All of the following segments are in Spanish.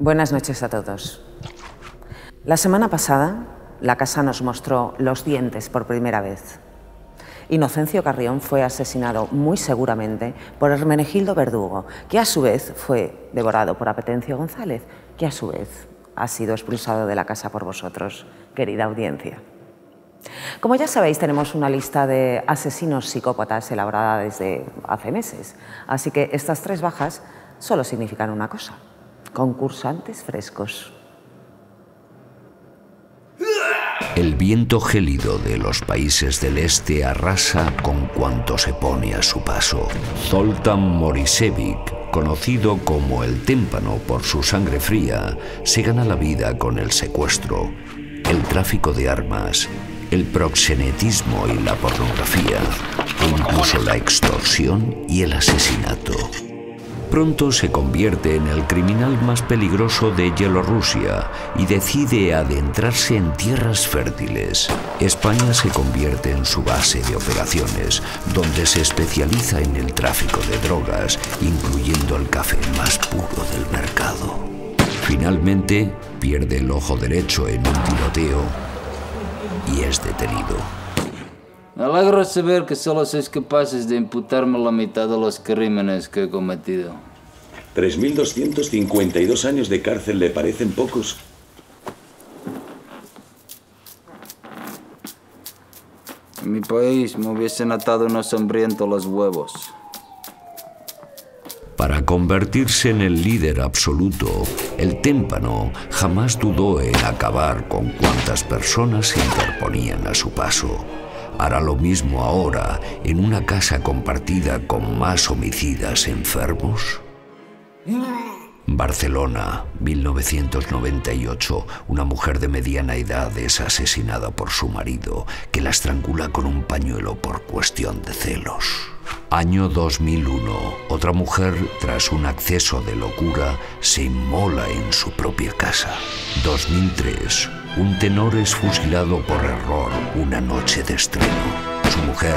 Buenas noches a todos. La semana pasada, la casa nos mostró los dientes por primera vez. Inocencio Carrión fue asesinado muy seguramente por Hermenegildo Verdugo, que a su vez fue devorado por Apetencio González, que a su vez ha sido expulsado de la casa por vosotros, querida audiencia. Como ya sabéis, tenemos una lista de asesinos psicópatas elaborada desde hace meses, así que estas 3 bajas solo significan una cosa: concursantes frescos. El viento gélido de los países del este arrasa con cuanto se pone a su paso. Zoltán Morisevic, conocido como el témpano por su sangre fría, se gana la vida con el secuestro, el tráfico de armas, el proxenetismo y la pornografía, e incluso la extorsión y el asesinato. Pronto se convierte en el criminal más peligroso de Bielorrusia y decide adentrarse en tierras fértiles. España se convierte en su base de operaciones, donde se especializa en el tráfico de drogas, incluyendo el café más puro del mercado. Finalmente, pierde el ojo derecho en un tiroteo y es detenido. Me alegra saber que solo sois capaces de imputarme la mitad de los crímenes que he cometido. 3.252 años de cárcel le parecen pocos. En mi país me hubiesen atado unos hambrientos los huevos. Para convertirse en el líder absoluto, el témpano jamás dudó en acabar con cuantas personas se interponían a su paso. Hará lo mismo ahora en una casa compartida con más homicidas enfermos. Barcelona, 1998. Una mujer de mediana edad es asesinada por su marido, que la estrangula con un pañuelo por cuestión de celos. Año 2001. Otra mujer, tras un acceso de locura, se inmola en su propia casa. 2003. Un tenor es fusilado por error una noche de estreno. Su mujer,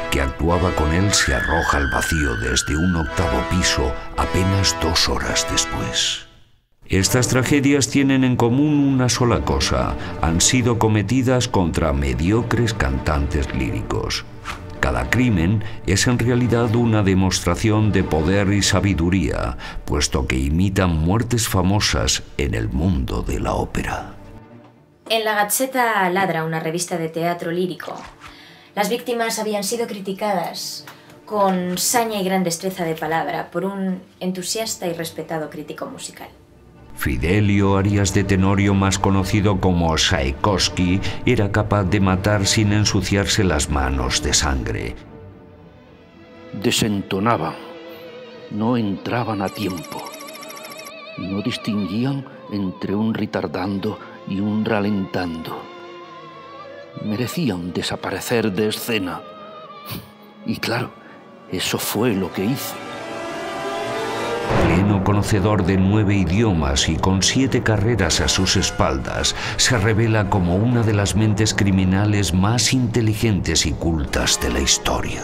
que actuaba con él, se arroja al vacío desde un 8º piso apenas 2 horas después. Estas tragedias tienen en común una sola cosa: han sido cometidas contra mediocres cantantes líricos. Cada crimen es en realidad una demostración de poder y sabiduría, puesto que imitan muertes famosas en el mundo de la ópera. En la Gazzetta Ladra, una revista de teatro lírico, las víctimas habían sido criticadas con saña y gran destreza de palabra por un entusiasta y respetado crítico musical. Fidelio Arias de Tenorio, más conocido como Tchaikovsky, era capaz de matar sin ensuciarse las manos de sangre. Desentonaban, no entraban a tiempo y no distinguían entre un retardando y un ralentando. Merecían desaparecer de escena. Y claro, eso fue lo que hice. Pleno conocedor de 9 idiomas y con 7 carreras a sus espaldas, se revela como una de las mentes criminales más inteligentes y cultas de la historia.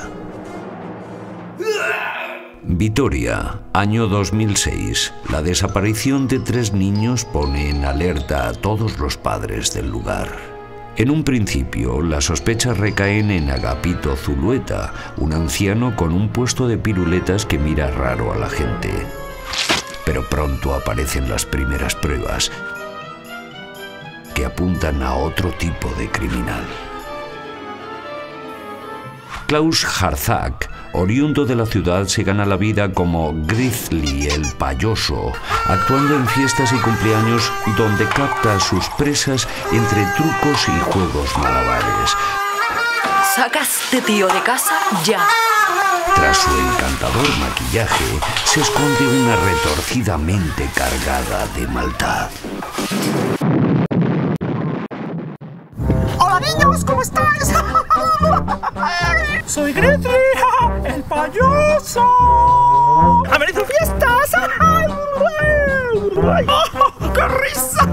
Vitoria, año 2006. La desaparición de 3 niños pone en alerta a todos los padres del lugar. En un principio, las sospechas recaen en Agapito Zulueta, un anciano con un puesto de piruletas que mira raro a la gente. Pero pronto aparecen las primeras pruebas que apuntan a otro tipo de criminal. Klaus Harzak, oriundo de la ciudad, se gana la vida como Grizzly el payoso, actuando en fiestas y cumpleaños donde capta a sus presas entre trucos y juegos malabares. ¡Saca a este tío de casa ya! Tras su encantador maquillaje, se esconde una retorcida mente cargada de maldad. ¡Hola niños! ¿Cómo estáis? ¡Soy Grizzly, el payaso! ¡A venir a fiestas! ¡Qué risa!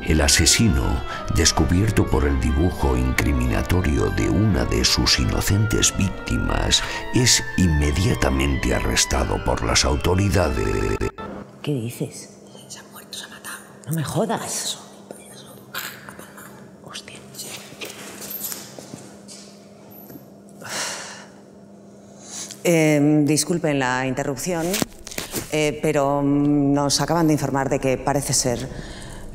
El asesino, descubierto por el dibujo incriminatorio de una de sus inocentes víctimas, es inmediatamente arrestado por las autoridades. ¿Qué dices? Se ha muerto, se ha matado. No me jodas. Hostia. Disculpen la interrupción, pero nos acaban de informar de que parece ser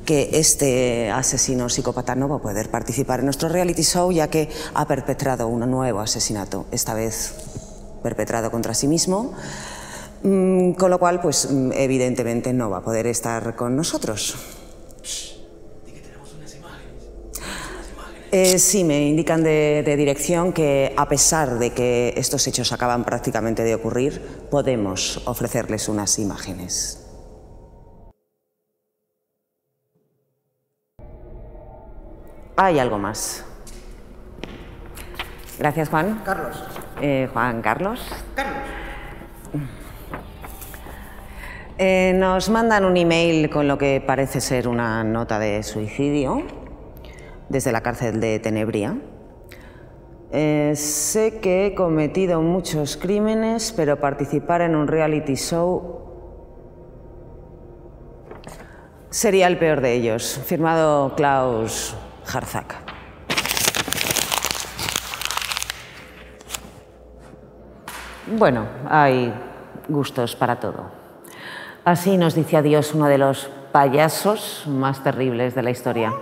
que este asesino psicópata no va a poder participar en nuestro reality show, ya que ha perpetrado un nuevo asesinato, esta vez perpetrado contra sí mismo, con lo cual, pues, evidentemente no va a poder estar con nosotros. Sí, me indican de dirección que, a pesar de que estos hechos acaban prácticamente de ocurrir, podemos ofrecerles unas imágenes. Hay algo más. Gracias, Juan. Carlos. Juan Carlos. Carlos. Nos mandan un email con lo que parece ser una nota de suicidio desde la cárcel de Tenebria. Sé que he cometido muchos crímenes, pero participar en un reality show sería el peor de ellos. Firmado Klaus Harzak. Bueno, hay gustos para todo. Así nos dice adiós uno de los payasos más terribles de la historia.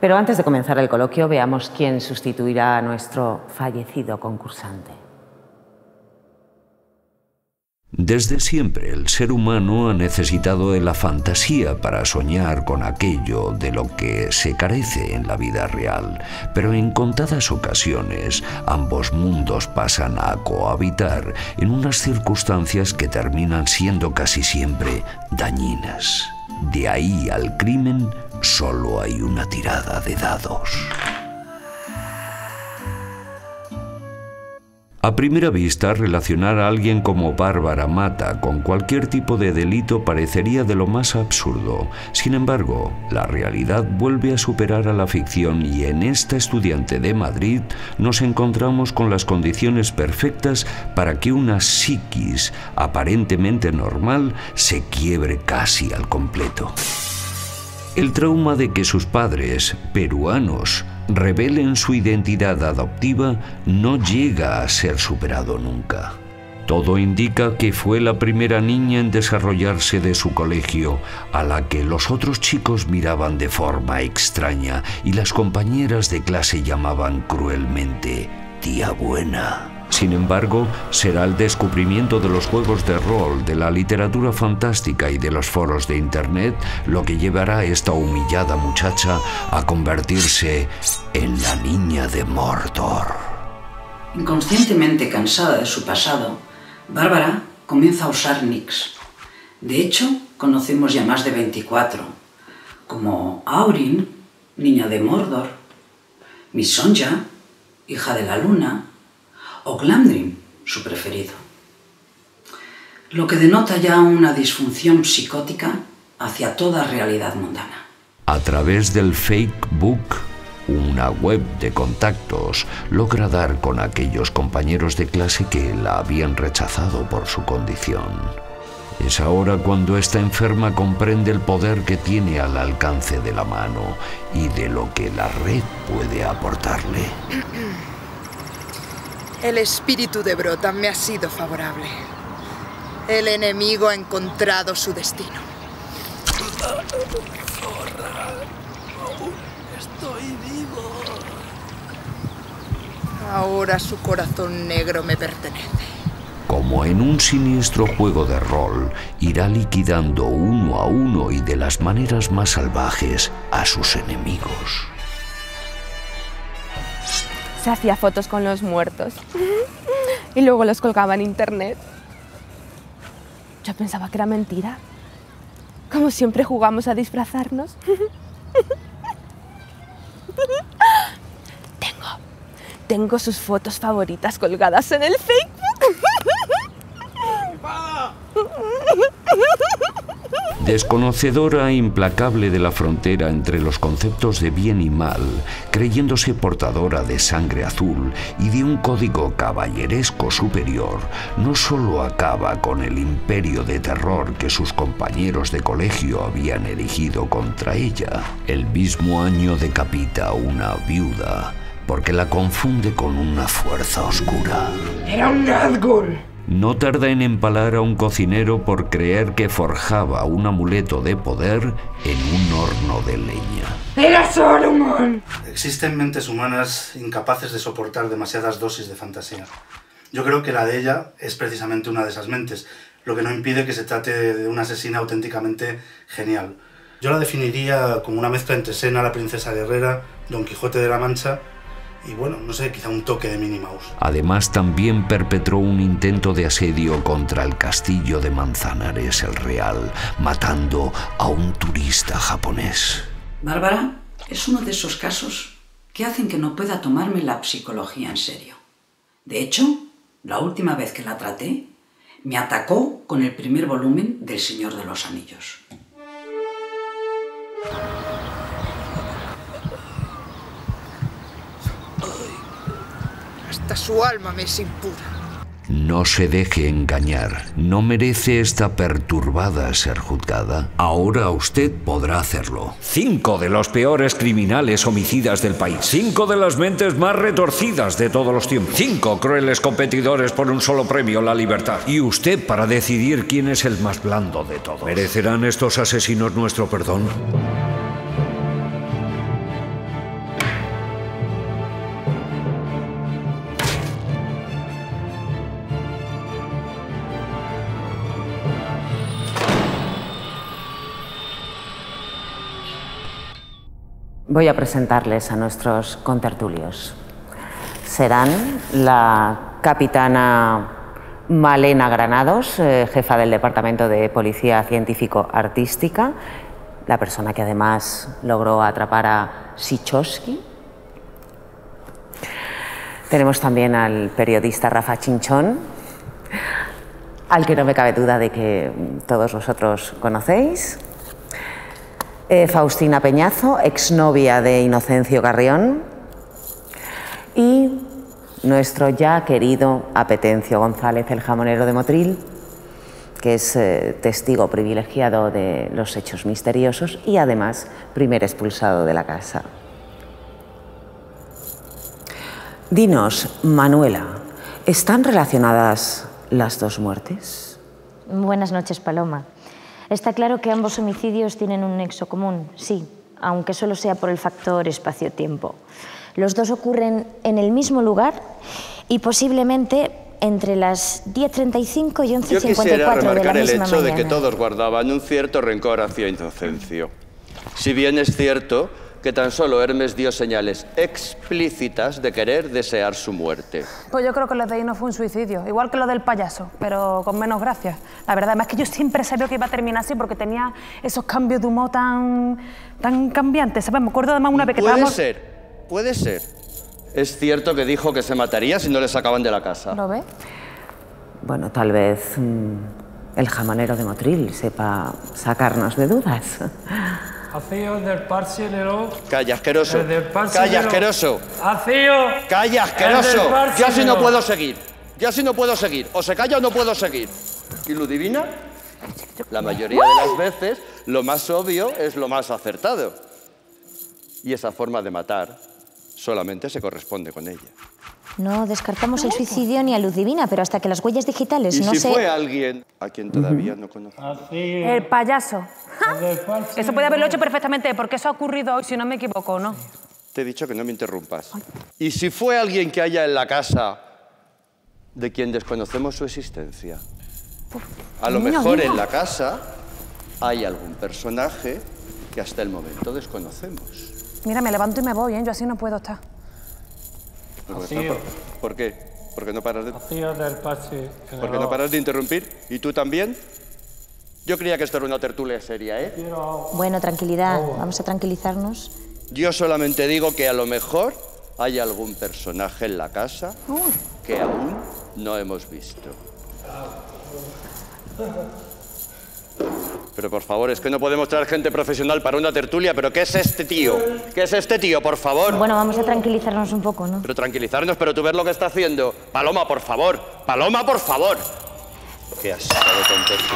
Pero antes de comenzar el coloquio, veamos quién sustituirá a nuestro fallecido concursante. Desde siempre el ser humano ha necesitado de la fantasía para soñar con aquello de lo que se carece en la vida real, pero en contadas ocasiones ambos mundos pasan a cohabitar en unas circunstancias que terminan siendo casi siempre dañinas. De ahí al crimen solo hay una tirada de dados. A primera vista, relacionar a alguien como Bárbara Mata con cualquier tipo de delito parecería de lo más absurdo. Sin embargo, la realidad vuelve a superar a la ficción y en esta estudiante de Madrid nos encontramos con las condiciones perfectas para que una psiquis aparentemente normal se quiebre casi al completo. El trauma de que sus padres, peruanos, revelen su identidad adoptiva no llega a ser superado nunca. Todo indica que fue la primera niña en desarrollarse de su colegio, a la que los otros chicos miraban de forma extraña y las compañeras de clase llamaban cruelmente tía buena. Sin embargo, será el descubrimiento de los juegos de rol, de la literatura fantástica y de los foros de Internet lo que llevará a esta humillada muchacha a convertirse en la niña de Mordor. Inconscientemente cansada de su pasado, Bárbara comienza a usar nicks. De hecho, conocemos ya más de 24, como Aurin, niña de Mordor, Misonja, hija de la luna, o Glamdring, su preferido. Lo que denota ya una disfunción psicótica hacia toda realidad mundana. A través del Fake Book, una web de contactos, logra dar con aquellos compañeros de clase que la habían rechazado por su condición. Es ahora cuando esta enferma comprende el poder que tiene al alcance de la mano y de lo que la red puede aportarle. El espíritu de Brotan me ha sido favorable. El enemigo ha encontrado su destino. Zorra, aún estoy vivo. Ahora su corazón negro me pertenece. Como en un siniestro juego de rol, irá liquidando uno a uno y de las maneras más salvajes a sus enemigos. Se hacía fotos con los muertos y luego los colgaba en internet. Yo pensaba que era mentira. Como siempre jugamos a disfrazarnos. Tengo sus fotos favoritas colgadas en el Facebook. Desconocedora e implacable de la frontera entre los conceptos de bien y mal, creyéndose portadora de sangre azul y de un código caballeresco superior, no solo acaba con el imperio de terror que sus compañeros de colegio habían erigido contra ella, el mismo año decapita a una viuda porque la confunde con una fuerza oscura. ¡Era un Nazgûl! No tarda en empalar a un cocinero por creer que forjaba un amuleto de poder en un horno de leña. ¡Era Saruman! Existen mentes humanas incapaces de soportar demasiadas dosis de fantasía. Yo creo que la de ella es precisamente una de esas mentes, lo que no impide que se trate de una asesina auténticamente genial. Yo la definiría como una mezcla entre Xena, la princesa guerrera, Don Quijote de la Mancha y, bueno, no sé, quizá un toque de Minnie Mouse. Además, también perpetró un intento de asedio contra el castillo de Manzanares el Real, matando a un turista japonés. Bárbara es uno de esos casos que hacen que no pueda tomarme la psicología en serio. De hecho, la última vez que la traté, me atacó con el primer volumen del Señor de los Anillos. Hasta su alma me es impura. No se deje engañar. No merece esta perturbada ser juzgada. Ahora usted podrá hacerlo. 5 de los peores criminales homicidas del país. 5 de las mentes más retorcidas de todos los tiempos. 5 crueles competidores por un solo premio, la libertad. Y usted para decidir quién es el más blando de todos. ¿Merecerán estos asesinos nuestro perdón? Voy a presentarles a nuestros contertulios. Serán la capitana Malena Granados, jefa del Departamento de Policía Científico-Artística, la persona que además logró atrapar a Sichowski. Tenemos también al periodista Rafa Chinchón, al que no me cabe duda de que todos vosotros conocéis. Faustina Peñazo, exnovia de Inocencio Carrión, y nuestro ya querido Apetencio González, el jamonero de Motril, que es testigo privilegiado de los hechos misteriosos y además primer expulsado de la casa. Dinos, Manuela, ¿están relacionadas las dos muertes? Buenas noches, Paloma. Está claro que ambos homicidios tienen un nexo común, sí, aunque solo sea por el factor espacio-tiempo. Los dos ocurren en el mismo lugar y posiblemente entre las 10:35 y 11:54 de la misma mañana. Yo quisiera remarcar el hecho de que todos guardaban un cierto rencor hacia Inocencio. Si bien es cierto que tan solo Hermes dio señales explícitas de querer desear su muerte. Pues yo creo que lo de Ino fue un suicidio, igual que lo del payaso, pero con menos gracia. La verdad, además que yo siempre sabía que iba a terminar así porque tenía esos cambios de humor tan cambiantes, ¿sabes? Me acuerdo además una vez que estábamos... Puede ser. Es cierto que dijo que se mataría si no le sacaban de la casa. ¿Lo ves? Bueno, tal vez el jamonero de Motril sepa sacarnos de dudas. Calla, asqueroso. Calla, asqueroso. Calla, asqueroso. Yo así no puedo seguir. Yo así no puedo seguir. O se calla o no puedo seguir. ¿Y Ludivina? La mayoría de las veces, lo más obvio es lo más acertado. Y esa forma de matar solamente se corresponde con ella. No descartamos el suicidio ni a Ludivina, pero hasta que las huellas digitales no se... ¿Y si fue alguien a quien todavía no conocemos? El payaso. Eso puede haberlo hecho perfectamente, porque eso ha ocurrido hoy, si no me equivoco, ¿no? Te he dicho que no me interrumpas. ¿Y si fue alguien que haya en la casa de quien desconocemos su existencia? A lo mejor en la casa hay algún personaje que hasta el momento desconocemos. Mira, me levanto y me voy, ¿eh? Yo así no puedo estar. ¿Por qué? ¿Porque no paras de... ¿Porque no paras de interrumpir? ¿Y tú también? Yo creía que esto era una tertulia seria, ¿eh? Bueno, tranquilidad. Vamos a tranquilizarnos. Yo solamente digo que a lo mejor hay algún personaje en la casa que aún no hemos visto. Pero por favor, es que no podemos traer gente profesional para una tertulia. ¿Pero qué es este tío? ¿Qué es este tío, por favor? Bueno, vamos a tranquilizarnos un poco, ¿no? Pero tranquilizarnos, pero tú ves lo que está haciendo. Paloma, por favor. Paloma, por favor. ¿Qué asco de tontería?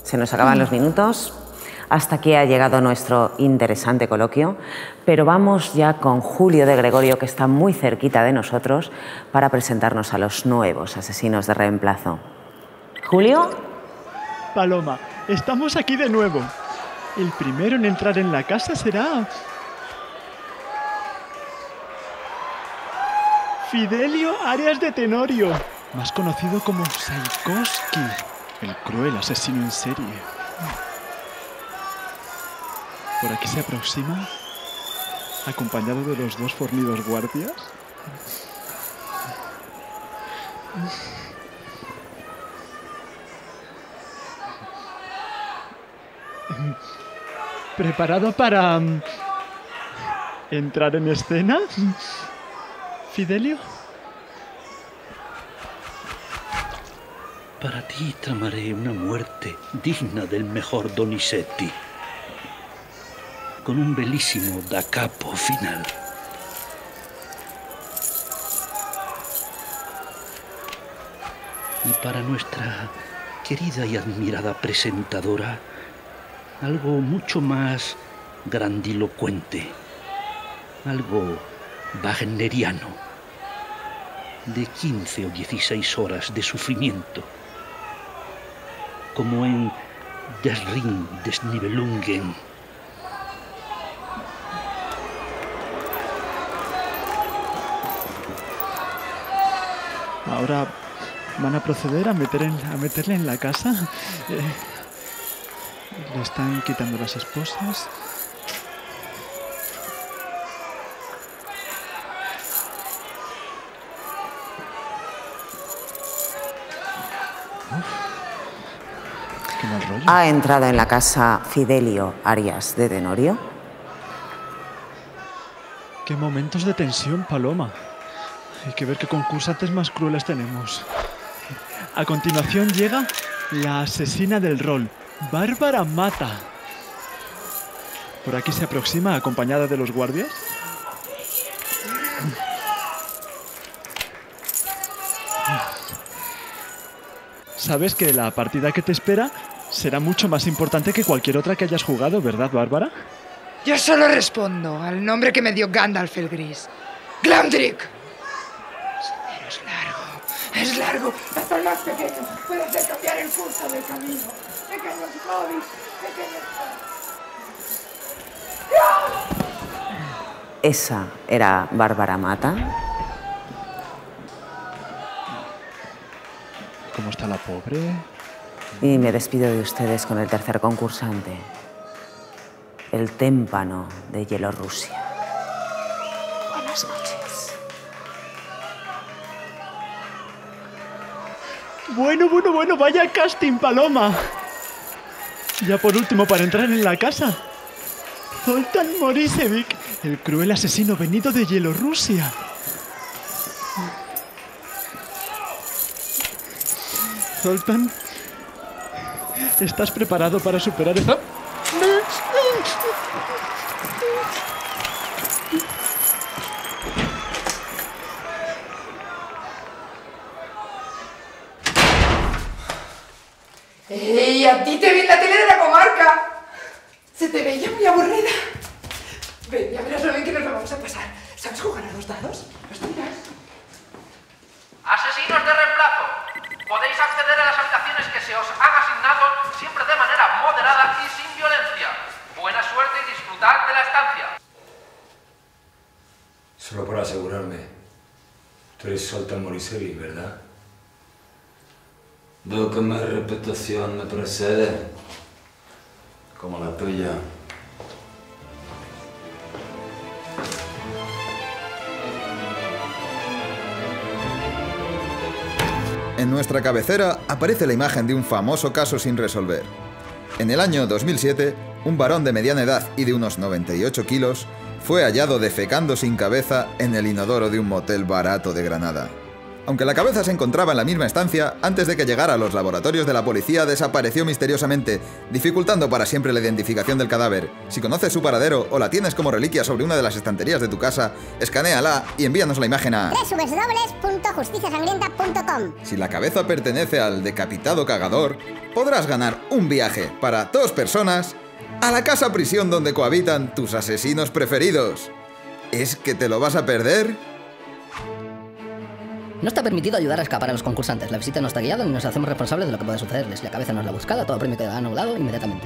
Se nos acaban los minutos. Hasta aquí ha llegado nuestro interesante coloquio, pero vamos ya con Julio de Gregorio, que está muy cerquita de nosotros, para presentarnos a los nuevos asesinos de reemplazo. ¿Julio? Paloma, estamos aquí de nuevo. El primero en entrar en la casa será... Fidelio Arias de Tenorio, más conocido como Tchaikovsky, el cruel asesino en serie. Por aquí se aproxima, acompañado de los dos fornidos guardias. ¿Preparado para entrar en escena, Fidelio? Para ti tramaré una muerte digna del mejor Donizetti, con un bellísimo da capo final. Y para nuestra querida y admirada presentadora, algo mucho más grandilocuente, algo wagneriano, de 15 o 16 horas de sufrimiento, como en Das Ring des Nibelungen. Ahora van a proceder a meterle en la casa. Le están quitando las esposas. Qué mal rollo. Ha entrado en la casa Fidelio Arias de Tenorio. Qué momentos de tensión, Paloma. Hay que ver qué concursantes más crueles tenemos. A continuación llega la asesina del rol, Bárbara Mata. Por aquí se aproxima acompañada de los guardias. Sabes que la partida que te espera será mucho más importante que cualquier otra que hayas jugado, ¿verdad, Bárbara? Yo solo respondo al nombre que me dio Gandalf el Gris. ¡Glamdrick! Es largo, hasta el más pequeño puede hacer cambiar el curso del camino. Pequeños hobbits, pequeños... Esa era Bárbara Mata. ¿Cómo está la pobre? Y me despido de ustedes con el tercer concursante, el témpano de Bielorrusia. Buenas noches. Bueno, vaya casting, Paloma. Ya por último, para entrar en la casa, Zoltán Morisevic, el cruel asesino venido de Bielorrusia. Zoltán, ¿estás preparado para superar esto? ¡Ey! A ti te vi en la tele de la comarca. Se te veía muy aburrida. Ven, ya verás lo bien que nos lo vamos a pasar. ¿Sabes jugar a los dados? ¿Los tiras? Asesinos de reemplazo. Podéis acceder a las habitaciones que se os han asignado siempre de manera moderada y sin violencia. Buena suerte y disfrutad de la estancia. Solo para asegurarme. Tú eres Zoltán Morisevic, ¿verdad? Veo que mi reputación me precede, como la tuya. En nuestra cabecera aparece la imagen de un famoso caso sin resolver. En el año 2007, un varón de mediana edad y de unos 98 kilos fue hallado defecando sin cabeza en el inodoro de un motel barato de Granada. Aunque la cabeza se encontraba en la misma estancia, antes de que llegara a los laboratorios de la policía desapareció misteriosamente, dificultando para siempre la identificación del cadáver. Si conoces su paradero o la tienes como reliquia sobre una de las estanterías de tu casa, escanéala y envíanos la imagen a www.justiciasangrienta.com. Si la cabeza pertenece al decapitado cagador, podrás ganar un viaje para 2 personas a la casa prisión donde cohabitan tus asesinos preferidos. ¿Es que te lo vas a perder? No está permitido ayudar a escapar a los concursantes. La visita no está guiada ni nos hacemos responsables de lo que pueda sucederles. La cabeza no es la buscada, todo premio queda anulado inmediatamente.